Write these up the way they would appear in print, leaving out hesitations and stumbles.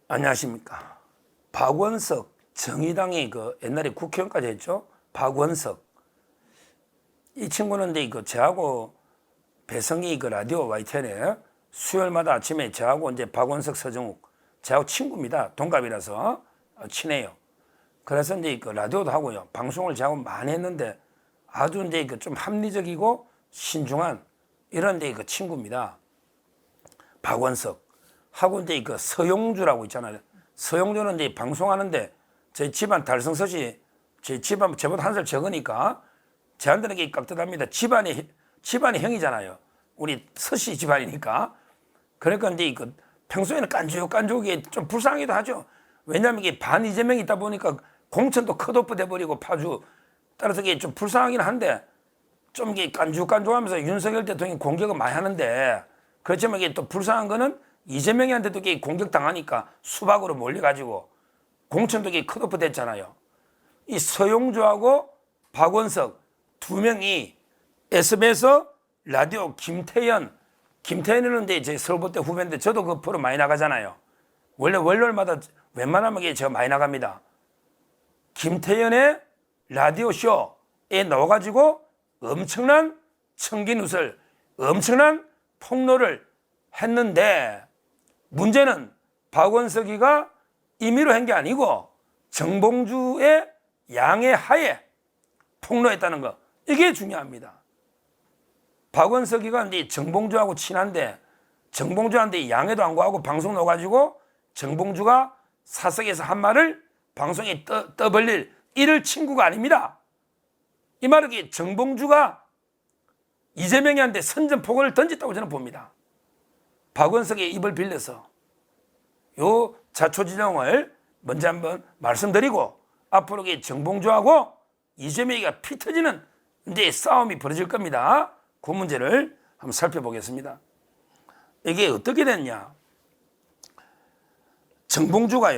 안녕하십니까. 박원석 정의당의 그 옛날에 국회의원까지 했죠. 박원석 이 친구는 이제 저하고 배성희 그 라디오 YTN에 수요일마다 아침에 저하고 이제 박원석 서정욱 저하고 친구입니다. 동갑이라서 친해요. 그래서 이제 그 라디오도 하고요. 방송을 저하고 많이 했는데 아주 이제 그 좀 합리적이고 신중한 이런 이제 그 친구입니다. 박원석 하고 이제 그 서용주라고 있잖아요. 서용주는 이제 방송하는데 저희 집안 달성서씨 저희 집안 저보다 한 살 적으니까 저한테는 깍듯합니다. 집안이 형이잖아요. 우리 서씨 집안이니까. 그러니까 이제 그 평소에는 깐죽깐죽이 좀 불쌍하기도 하죠. 왜냐하면 이게 반 이재명이 있다 보니까 공천도 컷오프 돼버리고 파주 따라서 이게 좀 불쌍하긴 한데 좀 이게 깐죽깐죽하면서 윤석열 대통령이 공격을 많이 하는데 그렇지만 이게 또 불쌍한 거는 이재명이한테도 이게 공격당하니까 수박으로 몰려가지고 공천도 이게 컷오프 됐잖아요. 이 서용주하고 박원석 두 명이 SBS 라디오 김태현은 이제 제 서울대 후배인데 저도 그 프로 많이 나가잖아요. 원래 월요일마다 웬만하면 이게 저 많이 나갑니다. 김태현의 라디오 쇼에 나와가지고 엄청난 청기누설, 엄청난 폭로를 했는데 문제는 박원석이가 임의로 한 게 아니고 정봉주의 양해하에 폭로했다는 거. 이게 중요합니다. 박원석이가 이제 정봉주하고 친한데 정봉주한테 양해도 안 구하고 방송 넣어가지고 정봉주가 사석에서 한 말을 방송에 떠벌릴 이럴 친구가 아닙니다. 이 말은 정봉주가 이재명이한테 선전포고를 던졌다고 저는 봅니다. 박원석의 입을 빌려서 요 자초지종을 먼저 한번 말씀드리고 앞으로 정봉주하고 이재명이가 피 터지는 이제 싸움이 벌어질 겁니다. 그 문제를 한번 살펴보겠습니다. 이게 어떻게 됐냐? 정봉주가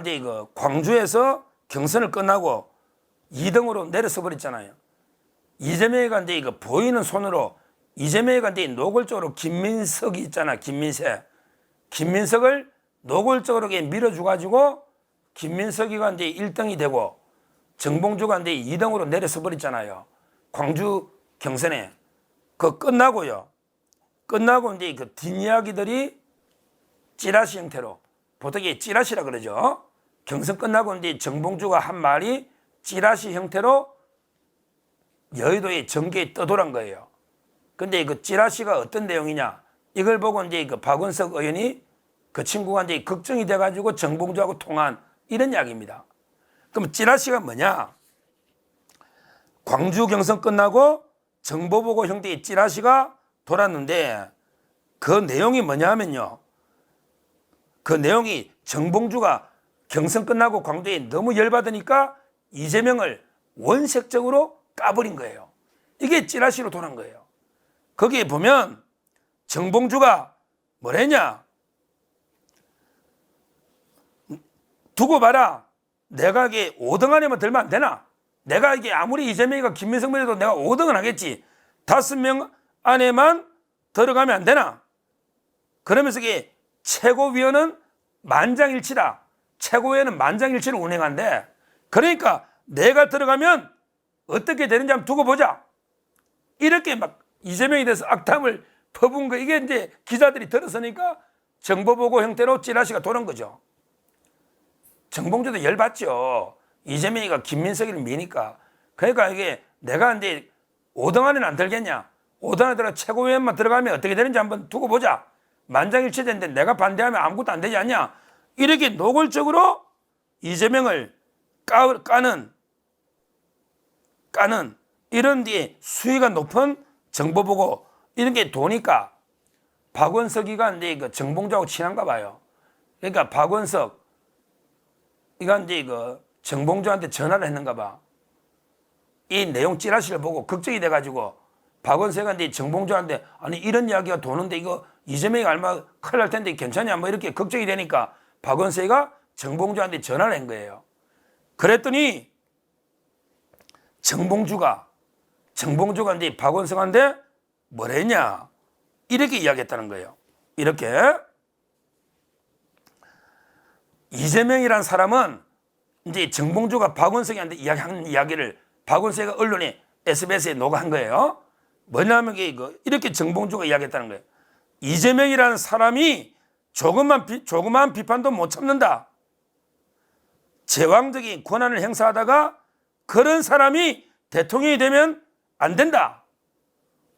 이제 광주에서 경선을 끝나고 2등으로 내려서 버렸잖아요. 이재명이가 이제 보이는 손으로 이재명이가 이제 노골적으로 김민석이 있잖아. 김민석을 노골적으로 밀어줘가지고 김민석이가 이제 1등이 되고 정봉주가 이제 2등으로 내려서 버렸잖아요. 광주 경선에. 그 끝나고요. 끝나고 이제 그 뒷이야기들이 찌라시 형태로 보통 이게 찌라시라 그러죠. 경선 끝나고 이제 정봉주가 한 말이 찌라시 형태로 여의도의 전개에 떠돌아온 거예요. 근데 그 찌라시가 어떤 내용이냐? 이걸 보고 이제 그 박원석 의원이 그 친구가 이제 걱정이 돼가지고 정봉주하고 통한 이런 이야기입니다. 그럼 찌라시가 뭐냐? 광주 경선 끝나고 정보보고 형태의 찌라시가 돌았는데 그 내용이 뭐냐면요. 그 내용이 정봉주가 경선 끝나고 광주에 너무 열받으니까 이재명을 원색적으로 까버린 거예요. 이게 찌라시로 돌아온 거예요. 거기에 보면 정봉주가 뭐랬냐? 두고 봐라. 내가 이게 5등 안에만 들면 안 되나? 내가 이게 아무리 이재명이가 김민석이라도 내가 5등은 하겠지. 5명 안에만 들어가면 안 되나? 그러면서 이게 최고위원은 만장일치다. 최고위원은 만장일치를 운행한대. 그러니까 내가 들어가면 어떻게 되는지 한번 두고 보자. 이렇게 막 이재명에 대해서 악담을 퍼부은 거. 이게 이제 기자들이 들었으니까 정보보고 형태로 찌라시가 도는 거죠. 정봉주도 열받죠. 이재명이가 김민석이를 미니까. 그러니까 이게 내가 이제 5등 안에는 안 들겠냐. 5등 안에 들어가 최고위원만 들어가면 어떻게 되는지 한번 두고 보자. 만장일치 되는데 내가 반대하면 아무것도 안 되지 않냐. 이렇게 노골적으로 이재명을 까는 이런 뒤에 수위가 높은 정보보고 이런 게 도니까 박원석이가 이제 그 정봉주하고 친한가 봐요. 그러니까 박원석 이가 이제 그 정봉주한테 전화를 했는가 봐. 이 내용 찌라시를 보고 걱정이 돼가지고 박원석이 이제 정봉주한테 아니 이런 이야기가 도는데 이거 이재명이 얼마 큰일 날 텐데 괜찮냐 뭐 이렇게 걱정이 되니까 박원석이가 정봉주한테 전화를 한 거예요. 그랬더니 정봉주가 이제 박원석한테 뭐랬냐 이렇게 이야기했다는 거예요. 이렇게 이재명이라는 사람은 이제 정봉주가 박원석이한테 이야기한 이야기를 박원석이가 언론에 SBS에 녹화한 거예요. 뭐냐면 이렇게 정봉주가 이야기했다는 거예요. 이재명이라는 사람이 조그만 비판도 못 참는다. 제왕적인 권한을 행사하다가 그런 사람이 대통령이 되면 안 된다.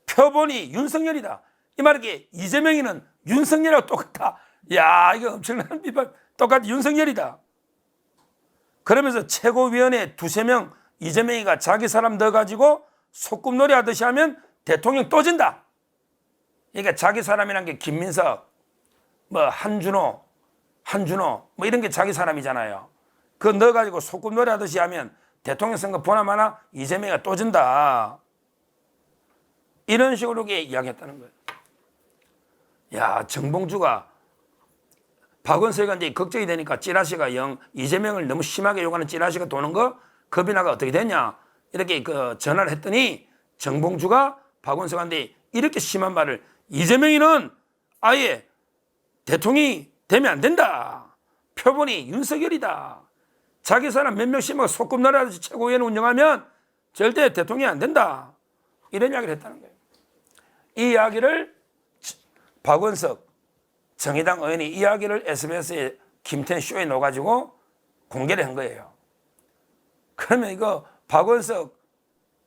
표본이 윤석열이다. 이 말이 이재명이는 윤석열하고 똑같다. 야, 이거 엄청난 비판. 똑같이 윤석열이다. 그러면서 최고위원회 2~3명 이재명이가 자기 사람 넣어가지고 소꿉놀이 하듯이 하면 대통령 또 진다. 그러니까 자기 사람이란 게 김민석, 뭐 한준호 뭐 이런 게 자기 사람이잖아요. 그거 넣어가지고 소꿉놀이 하듯이 하면 대통령 선거 보나마나 이재명이가 또 진다. 이런 식으로 이야기했다는 거예요. 야, 정봉주가 박원석이가 이제 걱정이 되니까 찌라시가 이재명을 너무 심하게 욕하는 찌라시가 도는 거 겁이 나가 어떻게 됐냐 이렇게 전화를 했더니 정봉주가 박원석한테 이렇게 심한 말을 이재명이는 아예 대통령이 되면 안 된다. 표본이 윤석열이다. 자기 사람 몇 명씩만 소꿉놀이 하듯이 최고위원회 운영하면 절대 대통령이 안 된다. 이런 이야기를 했다는 거예요. 이 이야기를 박원석 정의당 의원이 이야기를 SBS의 김태현 쇼에 넣어가지고 공개를 한 거예요. 그러면 이거 박원석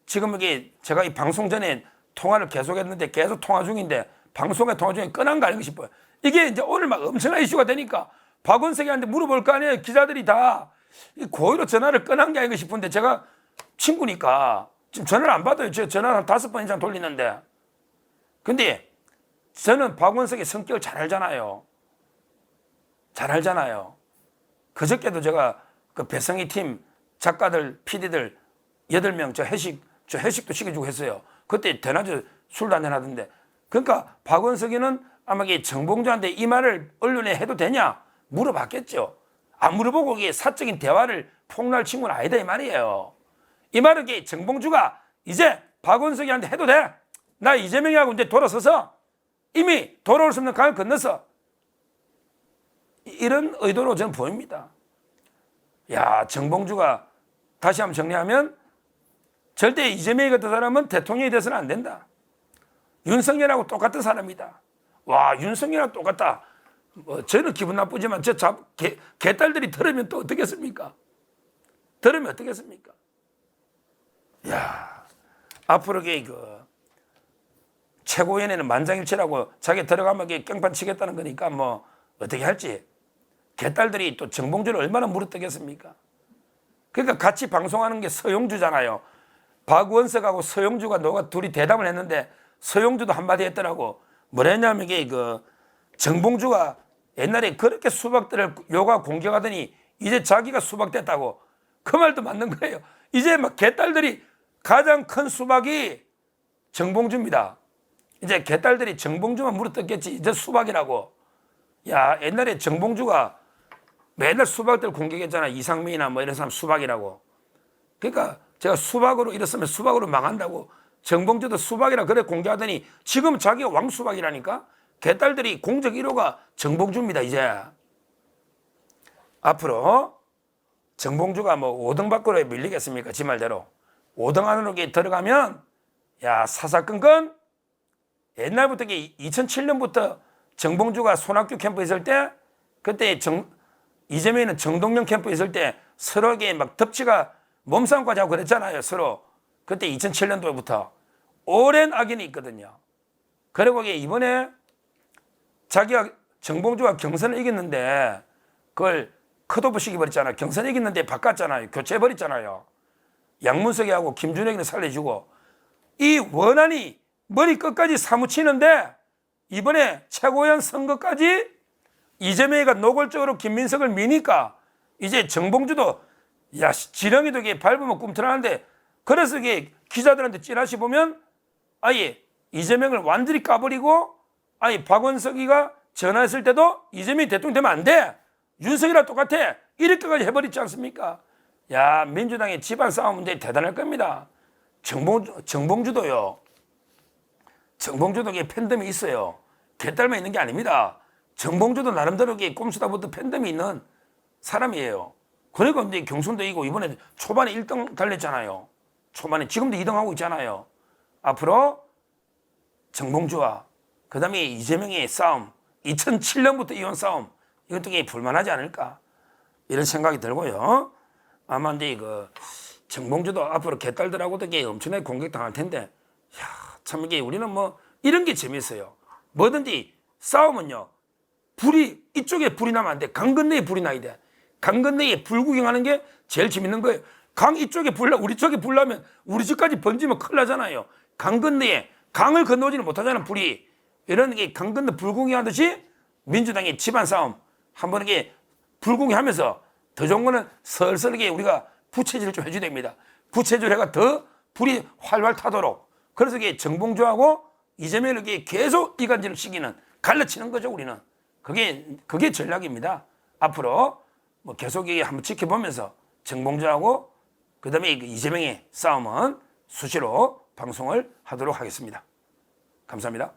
지금 이게 제가 이 방송 전에 통화를 계속했는데 계속 통화 중인데 방송에 통화 중에 끊은 거 아닌가 싶어요. 이게 이제 오늘 막 엄청난 이슈가 되니까 박원석이한테 물어볼 거 아니에요. 기자들이 다 고의로 전화를 끊은 게 아닌가 싶은데 제가 친구니까 지금 전화를 안 받아요. 제가 전화를 한 5번 이상 돌리는데. 근데 저는 박원석의 성격을 잘 알잖아요. 잘 알잖아요. 그저께도 제가 그 배성희 팀 작가들, PD들 8명 저 회식도 시켜주고 했어요. 그때 대낮에 술도 한잔 하던데. 그러니까 박원석이는 아마 정봉주한테 이 말을 언론에 해도 되냐 물어봤겠죠. 안 물어보고 이게 사적인 대화를 폭로할 친구는 아니다 이 말이에요. 이 말은 정봉주가 이제 박원석이한테 해도 돼. 나 이재명이하고 이제 돌아서서 이미 돌아올 수 없는 강을 건넜어. 이런 의도로 저는 보입니다. 야, 정봉주가 다시 한번 정리하면 절대 이재명이 같은 사람은 대통령이 돼서는 안 된다. 윤석열하고 똑같은 사람이다. 와, 윤석열하고 똑같다. 저는 기분 나쁘지만 개딸들이 들으면 또 어떻겠습니까? 들으면 어떻겠습니까? 야, 앞으로 최고위원회는 만장일치라고 자기 들어가면 깽판 치겠다는 거니까 뭐 어떻게 할지. 개딸들이 또 정봉주를 얼마나 물어뜯겠습니까? 그러니까 같이 방송하는 게 서용주잖아요. 박원석하고 서용주가 둘이 대담을 했는데 서용주도 한마디 했더라고. 뭐랬냐면 정봉주가 옛날에 그렇게 수박들을 요가 공격하더니 이제 자기가 수박 됐다고. 그 말도 맞는 거예요. 이제 막 개딸들이 가장 큰 수박이 정봉주입니다. 이제 개딸들이 정봉주만 물어뜯겠지. 이제 수박이라고. 야, 옛날에 정봉주가 맨날 수박들 공격했잖아. 이상민이나 뭐 이런 사람 수박이라고. 그러니까 제가 수박으로 이랬으면 수박으로 망한다고. 정봉주도 수박이라 그래 공개하더니 지금 자기가 왕수박이라니까. 개딸들이 공적 1호가 정봉주입니다. 이제 앞으로 정봉주가 뭐 5등 밖으로 밀리겠습니까? 지 말대로 5등 안으로 들어가면 야, 사사건건 옛날부터 2007년부터 정봉주가 손학규 캠프 있을 때 그때 이재명이는 정동영 캠프 있을 때 서로 막 덮치가 몸싸움까지 하고 그랬잖아요. 서로. 그때 2007년도부터 오랜 악연이 있거든요. 그리고 이번에 자기가 정봉주가 경선을 이겼는데 그걸 컷오프 시켜버렸잖아요. 경선 이겼는데 바꿨잖아요. 교체해버렸잖아요. 양문석이하고 김준혁이는 살려주고 이 원한이 머리 끝까지 사무치는데 이번에 최고위원 선거까지 이재명이가 노골적으로 김민석을 미니까 이제 정봉주도 야, 지렁이도 밟으면 꿈틀하는데 그래서 기자들한테 찌라시 보면 아예 이재명을 완전히 까버리고 아니 박원석이가 전화했을 때도 이재명이 대통령 되면 안 돼. 윤석이랑 똑같아. 이렇게까지 해버리지 않습니까? 야, 민주당의 집안 싸움인데 대단할 겁니다. 정봉주도요. 정봉주도 팬덤이 있어요. 개딸만 있는 게 아닙니다. 정봉주도 나름대로 꿈수다부터 팬덤이 있는 사람이에요. 그러니까 이제 경선도 이고 이번에 초반에 1등 달렸잖아요. 초반에 지금도 2등 하고 있잖아요. 앞으로 정봉주와 그다음에 이재명의 싸움, 2007년부터 이혼 싸움, 이것도 불만하지 않을까 이런 생각이 들고요. 아마 이제 그 정봉주도 앞으로 개딸들하고도 엄청나게 공격당할 텐데, 참 이게 우리는 뭐 이런 게 재밌어요. 뭐든지 싸우면요, 불이 이쪽에 불이 나면 안 돼. 강 건너에 불이 나야 돼. 강 건너에 불 구경하는 게 제일 재밌는 거예요. 강 이쪽에 불 나, 우리 쪽에 불 나면 우리 집까지 번지면 큰일 나잖아요. 강 건너에 강을 건너지는 못하잖아, 불이. 이런 게 강 건너 불 구경하듯이 민주당의 집안 싸움 한번 이게 불 구경하면서 더 좋은 거는 슬슬하게 우리가 부채질을 좀 해줘야 됩니다. 부채질 해가 더 불이 활활 타도록. 그래서 이게 정봉주하고 이재명을 계속 이간질을 시키는, 갈라치는 거죠, 우리는. 그게 전략입니다. 앞으로 뭐 계속 한번 지켜보면서 정봉주하고 그다음에 이재명의 싸움은 수시로 방송을 하도록 하겠습니다. 감사합니다.